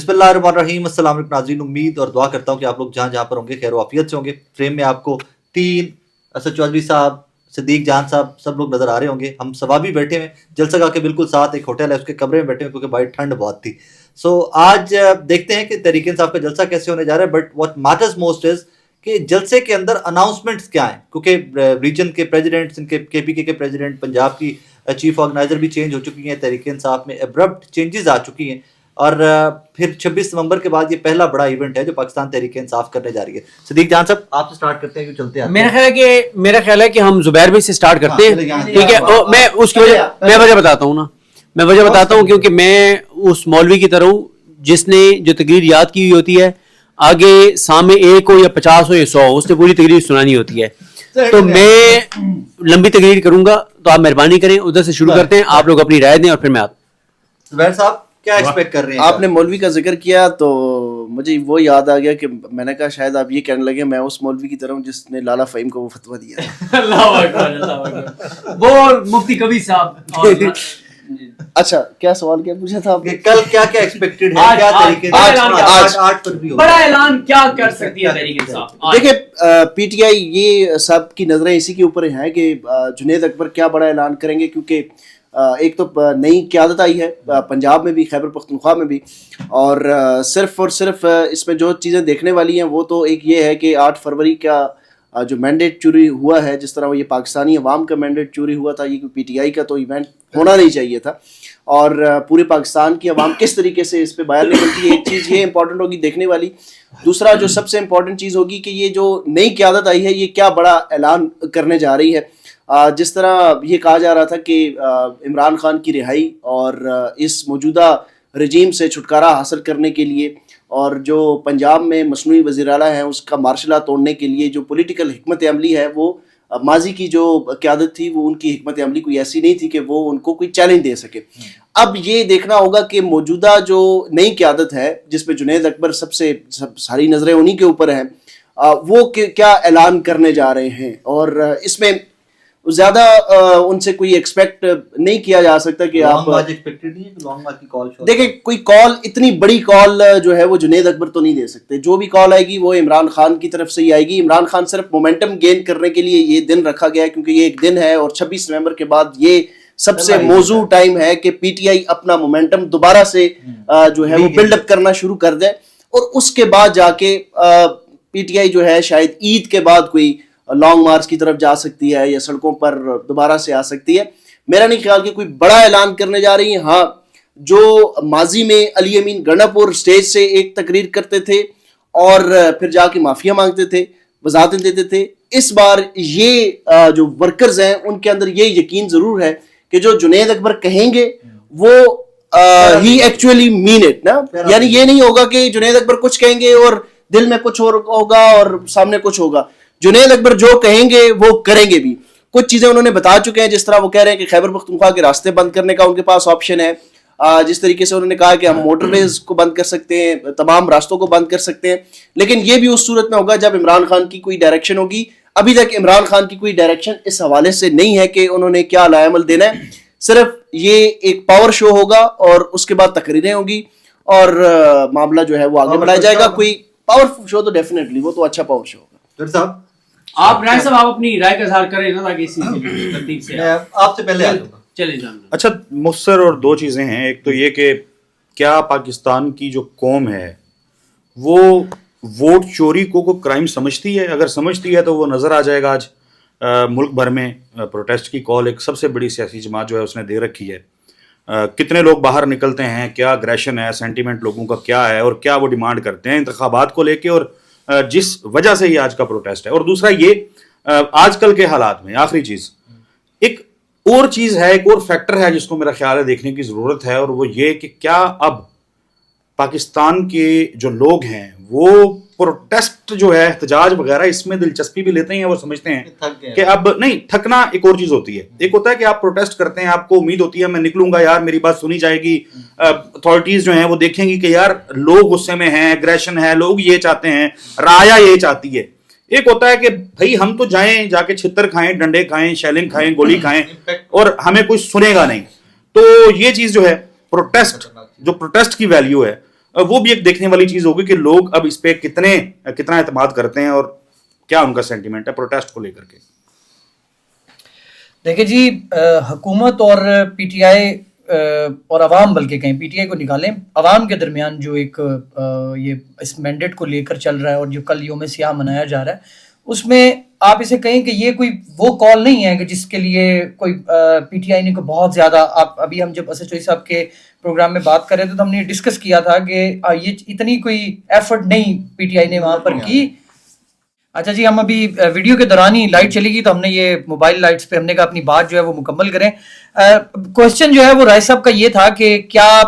بسم اللہ الرحمن الرحیم. السلام علیکم ناظرین, امید اور دعا کرتا ہوں کہ آپ لوگ جہاں پر ہوں گے خیر و عافیت سے ہوں گے. فریم میں آپ کو تین اسد چودھری صاحب, صدیق جان صاحب سب لوگ نظر آ رہے ہوں گے. ہم سبا بھی بیٹھے ہوئے جلسہ گاہ کے بالکل ساتھ ایک ہوٹل ہے, اس کے کمرے میں بیٹھے ہوئے کیونکہ بھائی ٹھنڈ بہت تھی. سو آج دیکھتے ہیں کہ تحریک انصاف کا جلسہ کیسے ہونے جا رہا ہے. But what matters most is کہ جلسے کے اندر اناؤنسمنٹس کیا ہیں, کیونکہ ریجن کے پریزیڈنٹس, ان کے پی کے پریزیڈنٹ, پنجاب کی چیف آرگنائزر بھی چینج ہو چکی ہیں, تحریک انصاف میں ابرپٹ چینجز آ چکی ہیں. اور پھر 26 نومبر کے بعد یہ پہلا بڑا ایونٹ ہے جو پاکستان تحریک انصاف کرنے جا رہی ہے. صدیق جان صاحب آپ سے سٹارٹ کرتے ہیں, چلتے ہیں. میرا خیال ہے کہ ہم زبیر بھائی سے سٹارٹ کرتے ہیں, ٹھیک ہے. میں اس کی وجہ بتاتا ہوں نا, میں وجہ بتاتا ہوں کیونکہ میں اس مولوی کی طرح ہوں جس نے جو تقریر یاد کی ہوئی ہوتی ہے, آگے سامنے 1 ہو یا 50 ہو یا 100 ہو, اس نے پوری تقریر سنانی ہوتی ہے. تو میں لمبی تقریر کروں گا تو آپ مہربانی کریں ادھر سے شروع کرتے ہیں, آپ لوگ اپنی رائے دیں اور پھر میں زبیر صاحب کیا ایکسپیکٹ کر رہے ہیں. آپ نے مولوی کا ذکر کیا تو مجھے وہ یاد آ گیا کہ میں نے کہا شاید آپ یہ کہنے لگے میں اس مولوی کی طرح ہوں جس نے لالا فہیم کو وہ فتویٰ دیا تھا. اللہ اکبر, وہ مفتی کبیر صاحب. اچھا کیا سوال کیا پوچھا تھا آپ نے؟ کل کیا کیا ایکسپیکٹڈ ہے, کیا طریقے آج پر بھی بڑا اعلان کیا کر سکتی ہے تحریک انصاف. دیکھیں پی ٹی آئی یہ سب کی نظریں اسی کے اوپر ہیں کہ جنید اکبر کیا بڑا اعلان کریں گے, کیونکہ ایک تو نئی قیادت آئی ہے پنجاب میں بھی, خیبر پختونخوا میں بھی, اور صرف اور صرف اس میں جو چیزیں دیکھنے والی ہیں وہ تو ایک یہ ہے کہ 8 فروری کا جو مینڈیٹ چوری ہوا ہے, جس طرح وہ یہ پاکستانی عوام کا مینڈیٹ چوری ہوا تھا, یہ پی ٹی آئی کا تو ایونٹ ہونا نہیں چاہیے تھا, اور پورے پاکستان کی عوام کس طریقے سے اس پہ باہر نکلتی ہے, ایک چیز یہ امپورٹنٹ ہوگی دیکھنے والی. دوسرا جو سب سے امپورٹنٹ چیز ہوگی کہ یہ جو نئی قیادت آئی ہے یہ کیا بڑا اعلان کرنے جا رہی ہے. جس طرح یہ کہا جا رہا تھا کہ عمران خان کی رہائی اور اس موجودہ رجیم سے چھٹکارا حاصل کرنے کے لیے, اور جو پنجاب میں مصنوعی وزیر اعلیٰ ہیں اس کا مارشل لا توڑنے کے لیے جو پولیٹیکل حکمت عملی ہے, وہ ماضی کی جو قیادت تھی وہ ان کی حکمت عملی کوئی ایسی نہیں تھی کہ وہ ان کو کوئی چیلنج دے سکے. اب یہ دیکھنا ہوگا کہ موجودہ جو نئی قیادت ہے جس پہ جنید اکبر ساری نظریں انہی کے اوپر ہیں, وہ کیا اعلان کرنے جا رہے ہیں, اور اس میں زیادہ ان سے کوئی ایکسپیکٹ نہیں کیا جا سکتا کہ آپ دیکھیں کوئی کال, اتنی بڑی کال جو ہے وہ جنید اکبر تو نہیں دے سکتے. جو بھی کال آئے گی وہ عمران خان کی طرف سے ہی آئے گی. عمران خان صرف مومنٹم گین کرنے کے لیے یہ دن رکھا گیا ہے کیونکہ یہ ایک دن ہے, اور 26 نومبر کے بعد یہ سب سے موزوں ٹائم ہے کہ پی ٹی آئی اپنا مومنٹم دوبارہ سے جو ہے وہ بلڈ اپ کرنا شروع کر دے, اور اس کے بعد جا کے پی ٹی آئی جو ہے شاید عید کے بعد کوئی لانگ مارچ کی طرف جا سکتی ہے یا سڑکوں پر دوبارہ سے آ سکتی ہے. میرا نہیں خیال کہ کوئی بڑا اعلان کرنے جا رہی ہیں. ہاں جو ماضی میں علی امین گنڈا پور سٹیج سے ایک تقریر کرتے تھے اور پھر جا کے معافیا مانگتے تھے, وضاحتیں دیتے تھے, اس بار یہ جو ورکرز ہیں ان کے اندر یہ یقین ضرور ہے کہ جو جنید اکبر کہیں گے وہ ہی ایکچولی مین اٹ نا. یعنی یہ نہیں ہوگا کہ جنید اکبر کچھ کہیں گے اور دل میں کچھ اور ہوگا اور سامنے کچھ ہوگا. جنید اکبر جو کہیں گے وہ کریں گے بھی. کچھ چیزیں انہوں نے بتا چکے ہیں, جس طرح وہ کہہ رہے ہیں کہ خیبر پختونخوا کے راستے بند کرنے کا ان کے پاس آپشن ہے, جس طریقے سے انہوں نے کہا کہ ہم موٹر ویز کو بند کر سکتے ہیں, تمام راستوں کو بند کر سکتے ہیں, لیکن یہ بھی اس صورت میں ہوگا جب عمران خان کی کوئی ڈائریکشن ہوگی. ابھی تک عمران خان کی کوئی ڈائریکشن اس حوالے سے نہیں ہے کہ انہوں نے کیا عمل عمل دینا ہے. صرف یہ ایک پاور شو ہوگا اور اس کے بعد تقریریں ہوگی اور معاملہ جو ہے وہ آگے بڑھایا جائے گا. کوئی پاور شو تو ڈیفینیٹلی وہ تو اچھا پاور شو ہوگا. آپ رائے صاحب آپ اپنی رائے کا اظہار کریں نا, تاکہ اسی ترتیب سے آپ سے پہلے چلیں جان. اچھا مختصر اور 2 چیزیں ہیں. ایک تو یہ کہ کیا پاکستان کی جو قوم ہے وہ ووٹ چوری کو کرائم سمجھتی ہے؟ اگر سمجھتی ہے تو وہ نظر آ جائے گا. آج ملک بھر میں پروٹیسٹ کی کال ایک سب سے بڑی سیاسی جماعت جو ہے اس نے دے رکھی ہے. کتنے لوگ باہر نکلتے ہیں, کیا اگریشن ہے, سینٹیمنٹ لوگوں کا کیا ہے, اور کیا وہ ڈیمانڈ کرتے ہیں انتخابات کو لے کے, اور جس وجہ سے یہ آج کا پروٹیسٹ ہے. اور دوسرا یہ آج کل کے حالات میں آخری چیز ایک اور چیز ہے, ایک اور فیکٹر ہے جس کو میرا خیال ہے دیکھنے کی ضرورت ہے, اور وہ یہ کہ کیا اب پاکستان کے جو لوگ ہیں وہ پروٹیسٹ جو ہے احتجاج وغیرہ اس میں دلچسپی بھی لیتے ہیں, وہ سمجھتے ہیں کہ اب نہیں. تھکنا ایک اور چیز ہوتی ہے. ایک ہوتا ہے کہ آپ پروٹیسٹ کرتے ہیں, آپ کو امید ہوتی ہے میں نکلوں گا یار میری بات سنی جائے گی, اتھارٹیز جو ہیں وہ دیکھیں گی کہ یار لوگ غصے میں ہیں, ایگریشن ہے, لوگ یہ چاہتے ہیں, رایا یہ چاہتی ہے. ایک ہوتا ہے کہ بھائی ہم تو جائیں جا کے چھتر کھائیں, ڈنڈے کھائیں, شیلنگ کھائیں, گولی کھائیں, اور ہمیں کوئی سنے گا نہیں. تو یہ چیز جو ہے پروٹیسٹ کی ویلیو ہے وہ بھی ایک دیکھنے والی چیز ہوگی کہ لوگ اب اس پہ کتنا اعتماد کرتے ہیں اور کیا ان کا سینٹیمنٹ ہے پروٹیسٹ کو لے کر کے. دیکھیں جی، حکومت اور پی ٹی آئی اور عوام، بلکہ کہیں پی ٹی آئی کو نکالیں، عوام کے درمیان جو ایک یہ اس مینڈیٹ کو لے کر چل رہا ہے اور جو کل یوم سیاہ منایا جا رہا ہے، اس میں آپ اسے کہیں کہ یہ کوئی وہ کال نہیں ہے کہ جس کے لیے کوئی پی ٹی آئی نے کوئی بہت زیادہ، آپ ابھی ہم جب اسد چودھری صاحب کے پروگرام میں بات کر رہے تھے تو ہم نے ڈسکس کیا تھا کہ یہ اتنی کوئی ایفرٹ نہیں پی ٹی آئی نے وہاں پر کی. اچھا جی، ہم ابھی ویڈیو کے دوران ہی لائٹ چلی گئی تو ہم نے یہ موبائل لائٹس پہ ہم نے کہا اپنی بات جو ہے وہ مکمل کریں. کوشچن جو ہے وہ رائے صاحب کا یہ تھا کہ کیا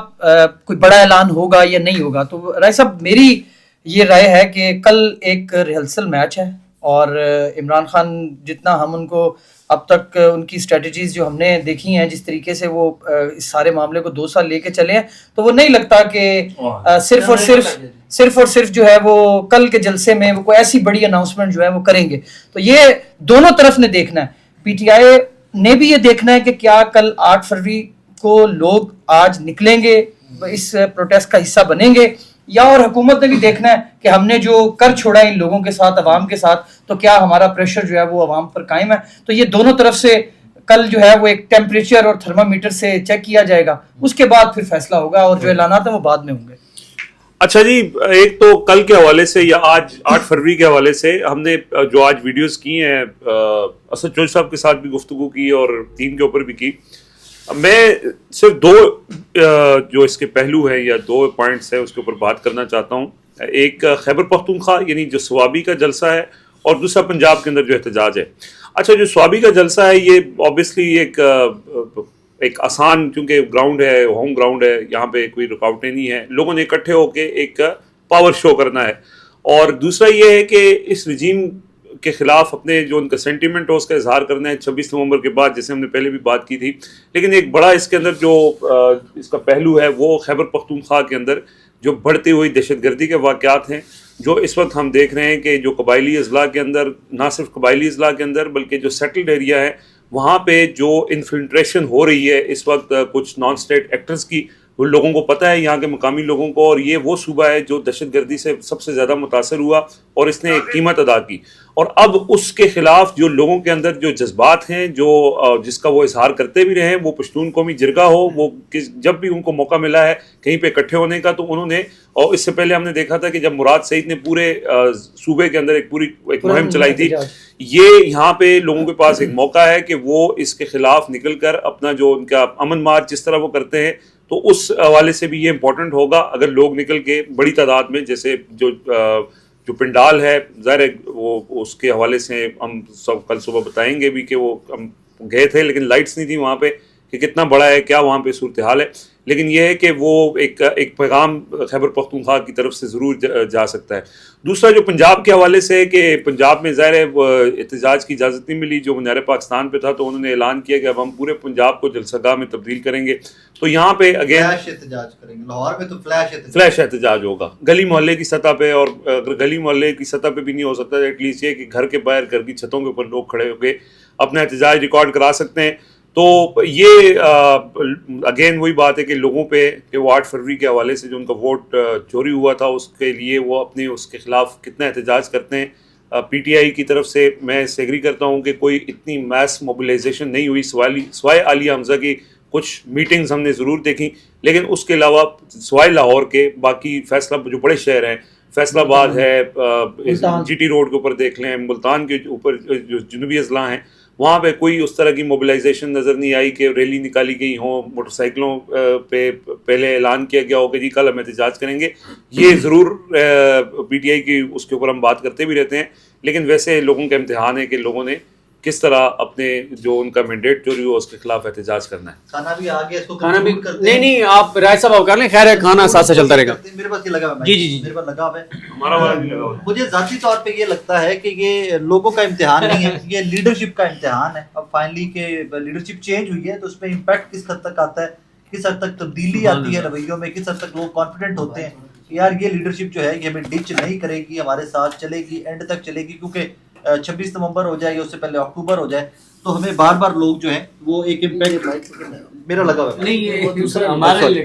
کوئی بڑا اعلان ہوگا یا نہیں ہوگا. تو رائے صاحب، میری یہ رائے ہے کہ کل ایک ریہرسل میچ ہے اور عمران خان جتنا ہم ان کو اب تک ان کی اسٹریٹجیز جو ہم نے دیکھی ہیں، جس طریقے سے وہ اس سارے معاملے کو 2 سال لے کے چلے ہیں، تو وہ نہیں لگتا کہ صرف اور صرف جو ہے وہ کل کے جلسے میں وہ کوئی ایسی بڑی اناؤنسمنٹ جو ہے وہ کریں گے. تو یہ دونوں طرف نے دیکھنا ہے. پی ٹی آئی نے بھی یہ دیکھنا ہے کہ کیا کل 8 فروری کو لوگ آج نکلیں گے، اس پروٹیسٹ کا حصہ بنیں گے، یا اور حکومت نے بھی دیکھنا ہے کہ ہم نے جو کر چھوڑا ان لوگوں کے ساتھ، عوام کے ساتھ، تو کیا ہمارا پریشر جو ہے وہ عوام پر قائم ہے. تو یہ دونوں طرف سے کل جو ہے وہ ایک ٹیمپریچر اور تھرمامیٹر سے چیک کیا جائے گا، اس کے بعد پھر فیصلہ ہوگا اور جو اعلانات ہیں وہ بعد میں ہوں گے. اچھا جی، ایک تو کل کے حوالے سے یا آج 8 فروری کے حوالے سے ہم نے جو آج ویڈیوز کی ہیں، اسد چودھری صاحب کے ساتھ بھی گفتگو کی اور ٹیم کے اوپر بھی کی. میں صرف 2 جو اس کے پہلو ہیں یا 2 پوائنٹس ہیں اس کے اوپر بات کرنا چاہتا ہوں. ایک خیبر پختونخوا یعنی جو سوابی کا جلسہ ہے، اور دوسرا پنجاب کے اندر جو احتجاج ہے. اچھا، جو سوابی کا جلسہ ہے یہ اوبیسلی ایک آسان، کیونکہ گراؤنڈ ہے، ہوم گراؤنڈ ہے، یہاں پہ کوئی رکاوٹیں نہیں ہیں، لوگوں نے اکٹھے ہو کے ایک پاور شو کرنا ہے. اور دوسرا یہ ہے کہ اس رجیم کے خلاف اپنے جو ان کا سینٹیمنٹ ہو اس کا اظہار کرنا ہے 26 نومبر کے بعد، جیسے ہم نے پہلے بھی بات کی تھی. لیکن ایک بڑا اس کے اندر جو اس کا پہلو ہے وہ خیبر پختونخوا کے اندر جو بڑھتی ہوئی دہشت گردی کے واقعات ہیں، جو اس وقت ہم دیکھ رہے ہیں کہ جو قبائلی اضلاع کے اندر، نہ صرف قبائلی اضلاع کے اندر بلکہ جو سیٹلڈ ایریا ہے وہاں پہ جو انفلٹریشن ہو رہی ہے اس وقت کچھ نان اسٹیٹ ایکٹرز کی، وہ لوگوں کو پتہ ہے، یہاں کے مقامی لوگوں کو، اور یہ وہ صوبہ ہے جو دہشت گردی سے سب سے زیادہ متاثر ہوا اور اس نے ایک قیمت ادا کی. اور اب اس کے خلاف جو لوگوں کے اندر جو جذبات ہیں، جو جس کا وہ اظہار کرتے بھی رہے ہیں، وہ پشتون قومی جرگہ ہو، وہ جب بھی ان کو موقع ملا ہے کہیں پہ اکٹھے ہونے کا تو انہوں نے، اور اس سے پہلے ہم نے دیکھا تھا کہ جب مراد سعید نے پورے صوبے کے اندر ایک مہم چلائی تھی، یہ یہاں پہ لوگوں کے پاس ایک موقع ہے کہ وہ اس کے خلاف نکل کر اپنا جو ان کا امن مارچ جس طرح وہ کرتے ہیں، تو اس حوالے سے بھی یہ امپورٹنٹ ہوگا اگر لوگ نکل کے بڑی تعداد میں، جیسے جو پنڈال ہے، ظاہر ہے وہ اس کے حوالے سے ہم سب کل صبح بتائیں گے بھی کہ وہ ہم گئے تھے لیکن لائٹس نہیں تھی وہاں پہ، کہ کتنا بڑا ہے، کیا وہاں پہ صورتحال ہے. لیکن یہ ہے کہ وہ ایک پیغام خیبر پختونخوا کی طرف سے ضرور جا سکتا ہے. دوسرا جو پنجاب کے حوالے سے ہے کہ پنجاب میں ظاہر ہے احتجاج کی اجازت نہیں ملی جو منار پاکستان پہ تھا، تو انہوں نے اعلان کیا کہ اب ہم پورے پنجاب کو جلسہ گاہ میں تبدیل کریں گے. تو یہاں پہ اگین فلیش احتجاج کریں گے، لاہور میں تو فلیش احتجاج ہوگا گلی محلے کی سطح پہ، اور اگر گلی محلے کی سطح پہ بھی نہیں ہو سکتا ایٹ لیسٹ یہ کہ گھر کے باہر، گھر کی چھتوں کے اوپر لوگ کھڑے ہو کے اپنا احتجاج ریکارڈ کرا سکتے ہیں. تو یہ اگین وہی بات ہے کہ لوگوں پہ کہ وہ 8 فروری کے حوالے سے جو ان کا ووٹ چوری ہوا تھا اس کے لیے وہ اپنے اس کے خلاف کتنا احتجاج کرتے ہیں. پی ٹی آئی کی طرف سے میں اس سے ایگری کرتا ہوں کہ کوئی اتنی میس موبلائزیشن نہیں ہوئی، سوائے عالیہ حمزہ کی کچھ میٹنگز ہم نے ضرور دیکھی، لیکن اس کے علاوہ سوائے لاہور کے باقی فیصلہ جو بڑے شہر ہیں، فیصل آباد ہے، جی ٹی روڈ کے اوپر دیکھ لیں، ملتان کے اوپر جو جنوبی اضلاع ہیں وہاں پہ کوئی اس طرح کی موبلائزیشن نظر نہیں آئی کہ ریلی نکالی گئی ہوں، موٹر سائیکلوں پہ پہلے اعلان کیا گیا ہو کہ جی کل ہم احتجاج کریں گے. یہ ضرور پی ٹی آئی کی اس کے اوپر ہم بات کرتے بھی رہتے ہیں، لیکن ویسے لوگوں کا امتحان ہے کہ لوگوں نے کس طرح اپنے جو ان کا مینڈیٹ چوری ہو اس کے خلاف احتجاج کرنا ہے. کھانا بھی آ گیا، اس کو کھانا بھی نہیں آپ رائے صاحب آپ کر لیں، خیر ہے کھانا ساتھ ساتھ چلتا رہے گا. میرے پاس یہ لگا ہوا ہے، جی میرے پاس لگا ہوا ہے، ہمارا والا بھی لگا ہوا ہے. مجھے ذاتی طور پہ یہ لگتا ہے کہ یہ لوگوں کا امتحان نہیں ہے، یہ لیڈرشپ کا امتحان ہے. اب فائنلی کہ لیڈرشپ چینج ہوئی ہے تو اس میں امپیکٹ کس حد تک آتا ہے، کس حد تک تبدیلی آتی ہے رویوں میں، کس حد تک لوگ کانفیڈنٹ ہوتے ہیں کہ یار یہ لیڈرشپ جو ہے یہ ہمیں ڈچ نہیں کرے گی، ہمارے ساتھ چلے گی، اینڈ تک چلے گی. کیونکہ 26 نومبر ہو جائے یا اس سے پہلے اکتوبر ہو جائے تو ہمیں بار بار لوگ جو ہیں وہ ایک امپیکٹ میرا لگا ہوا ہے. نہیں یہ دوسرا ہمارے